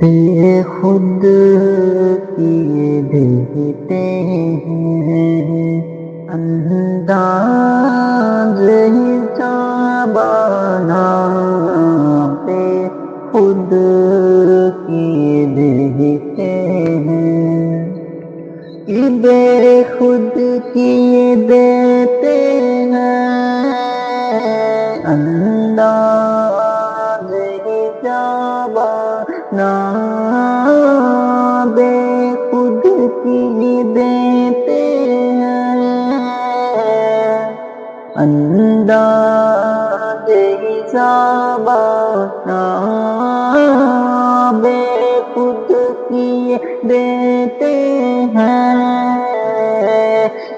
دل خود کیے دیتے ہیں انداز حسابانہ پہ خود کیے دیتے ہیں کہ بے خود کیے دیتے ہیں انداز حسابانہ بے خود کیے دیتے ہیں انداز حسابانہ بے خود کیے دیتے ہیں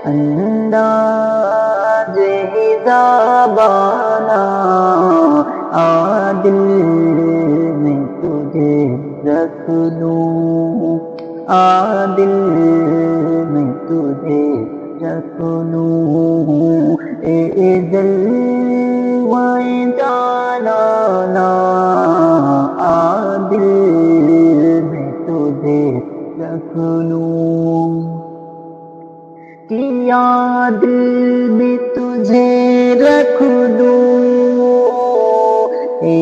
انداز حسابانہ دل میں تجھے رکھ لوں دل میں تجھے رکھ لوں اے جلوۂ جانانا دل میں تجھے رکھ لوں کہ یاد میں تجھے رکھ لوں اے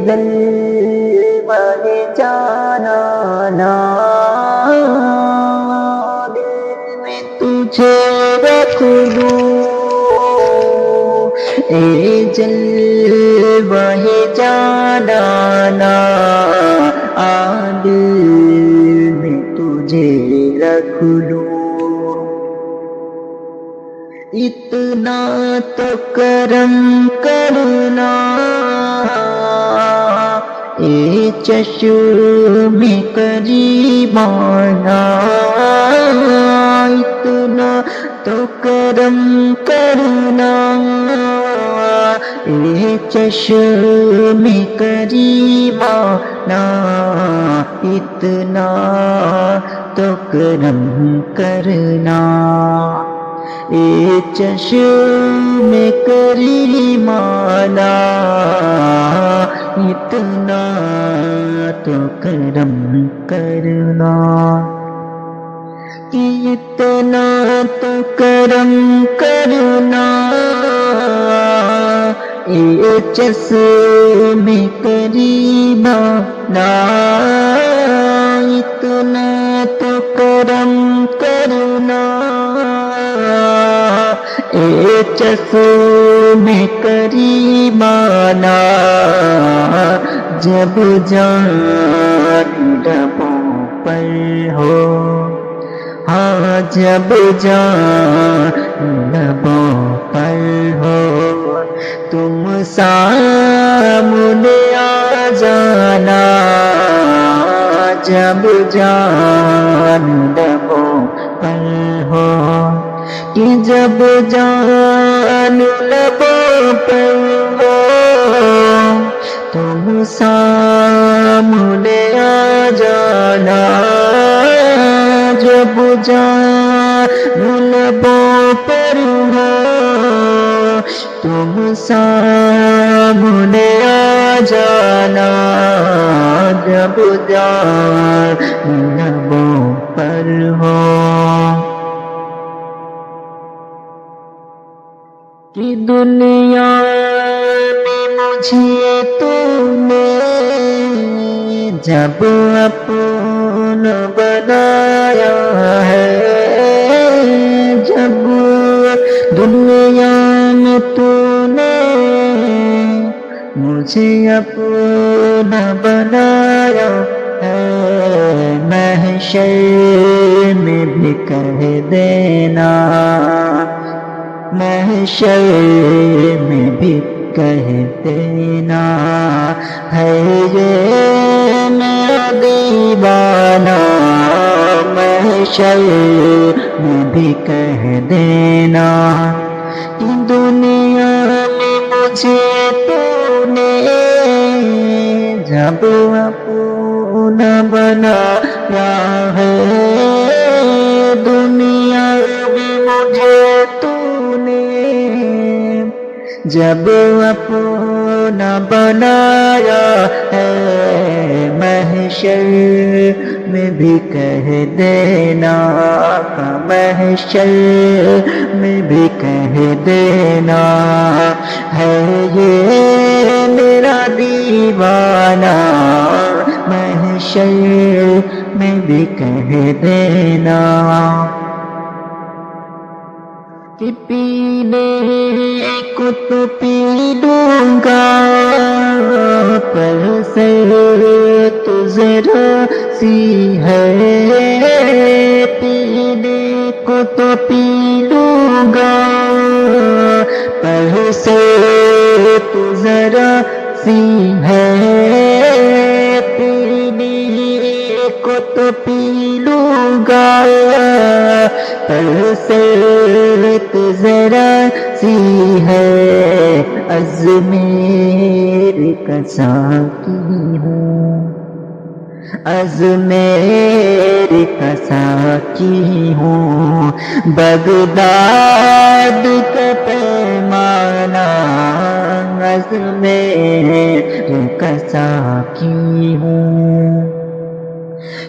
جلوۂ جانانا دل میں تجھے رکھ لوں اے جلوۂ جانانا دل میں تجھے رکھ لوں اتنا تو کرم کرنا اے چشم کریمانہ اتنا تو کرم کرنا اے چشم کریمانہ اتنا تو کرم کرنا اے چشم کریمانہ اتنا تو کرم کرنا اتنا تو کرم کرنا اے چشم کریمانہ اتنا تو کرم کرنا اے چشم کریمانہ جب جان لبوں پر ہو جب جان لبوں پر ہو تم سامنے آ جانا جب جان لبوں پر ہو کہ جب جان لبوں پر ہو تم سامنے آ جانا جب جان لبوں پر ہو تم سامنے آ جانا جب جان لبوں پر ہو کہ دنیا میں مجھے تم نے جب اپنا بنایا ہے جب دنیا میں تم نے مجھے اپنا بنایا ہے محشر میں بھی کہہ دینا محشر میں بھی کہہ دینا ہے یہ میرا دیوانہ محشر میں بھی کہہ دینا کہ دنیا میں مجھے تو نے جب اپنا بنایا ہے دنیا میں مجھے تو نے جب اپنا نہ بنایا ہے محشر میں بھی کہہ دینا محشر میں بھی کہہ دینا ہے یہ میرا دیوانہ محشر میں بھی کہہ دینا کہ پینے کو تو پی لوں گا پر سے تو ذرا سی ہے پینے کو تو پی لوں گا پر سے تو ذرا سی ہے پینے کو تو پی لوں گا پر سے تو ذرا سی ہے ازمیر کا ساقی ہوں ازمیر کا ساقی ہوں بغداد کا پیمانہ ازمیر کا ساقی ہوں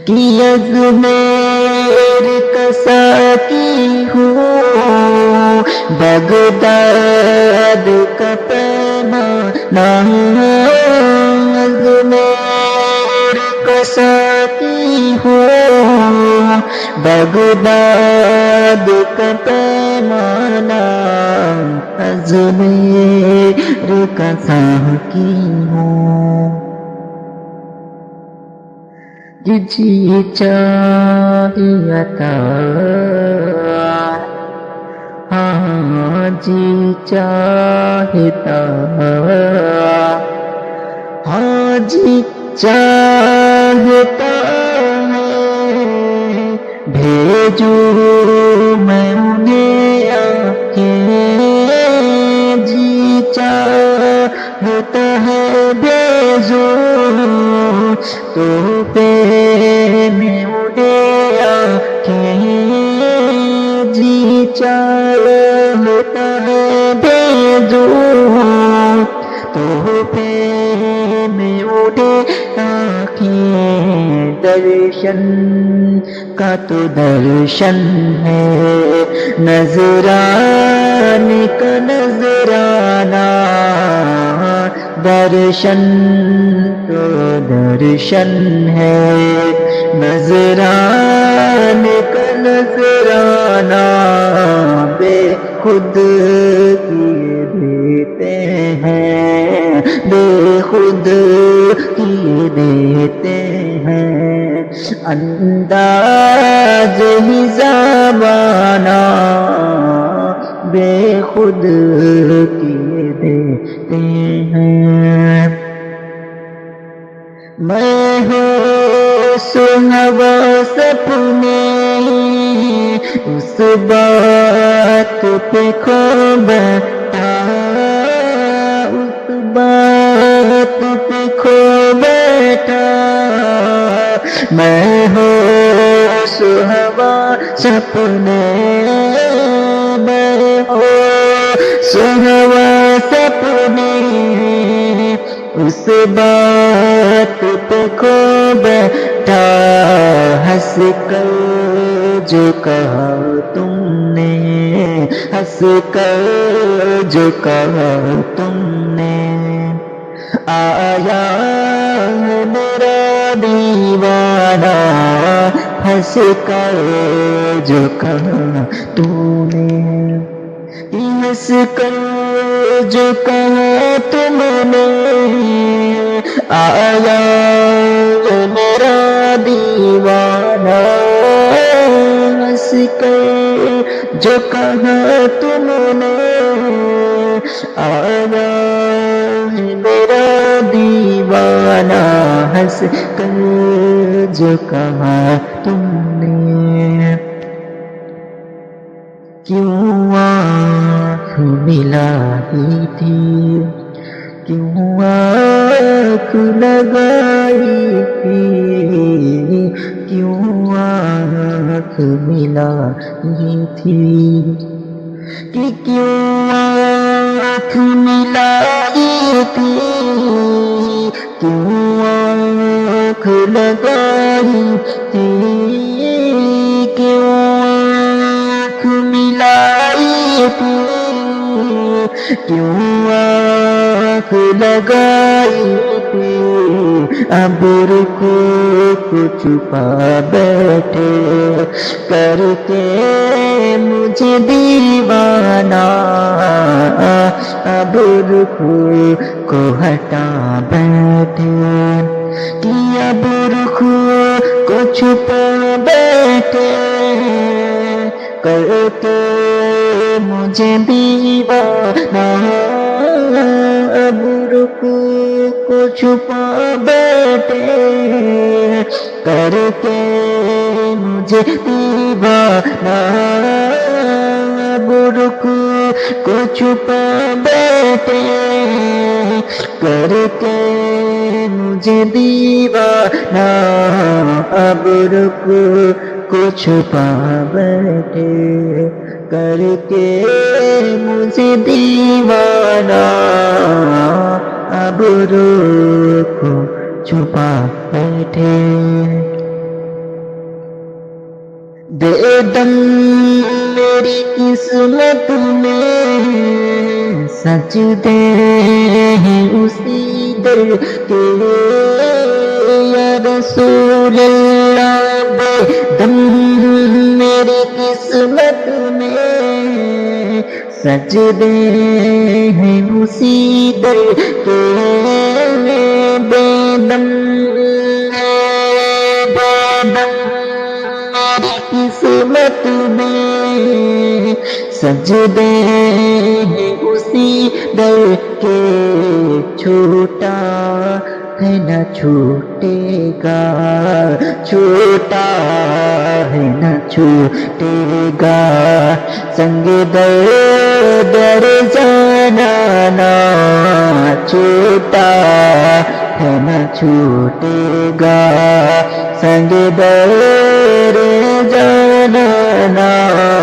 کہ ازمیر کا ساقی ہوں بغداد کا پیمانہ ازمیر کا ساقی ہوں بغداد کا پیمانہ ازمیر کا ساقی ہوں جی چاہے عطا ہاں جی چاہتا ہاں جی چاہتا ہے بھیجو میں انہیں آنکھیں جی چاہتا ہے بھیجو تو پہ میں انہیں آنکھیں جی چاہتا ہے بھیجو تو پہ میں انہیں آنکھیں درشن کا تو درشن ہے نذرانے کا نذرانہ درشن تو درشن ہے نذرانے کا نذرانہ بے خود کیے دیتے ہیں بے خود کیے دیتے ہیں انداز ہی زمانہ بے خود کیے دیتے ہیں میں ہوں سنوا سپنے اس بات پہ کھو بیٹھا اس بات پہ کھو بیٹھا میں ہوں سنوا سپنے میں ہوں سنوا سپنے اس بات پہ کھو بیٹھا ہنس کر جو کہا تم نے ہنس کر جو کہا تم نے آیا ہے میرا دیوانہ ہنس کر جو کہا تم نے ہنس کر جو کہا تم نے آیا میرا دیوانہ ہنس کر جو کہا تم نے آیا میرا دیوانہ ہنس کر جو کہا تم نے کیوں آنکھ ملائی تھی کیوں آنکھ لگائی تھی کیوں آنکھ ملائی تھی کہ کیوں آنکھ ملائی تھی کیوں آنکھ لگائی تھی کیوں آنکھ ملائی تھی کیوں آنکھ لگائی تھی ابر کو چھپا بیٹھے کر کے مجھے دیوانہ ابر کو ہٹا بیٹھے کیا برخ کو چھپا بیٹھے کرتے مجھے دیوانہ برخ کو چھپا بیٹھے کرتے مجھے دیوانہ برخ کو چھپا بیٹھے کرتے مجھے دیوانہ برخ کو چھپا بیٹھے کر کے مجھے دیوانہ ابرو کو چھپا بیٹھے دے دم میری قسمت میں سجدے ہیں اسی در کے یا رسول اللہ بے دم میری قسمت میں سجدے ہیں اسی در کے بے دم میری قسمت میں سجدے ہیں اسی در کے چھوٹا ہے نہ چھوٹے گا چھوٹا ہے نہ چھوٹے گا سنگ در جانا نا چھوٹا ہے نہ چھوٹے گا سنگ در جانا نا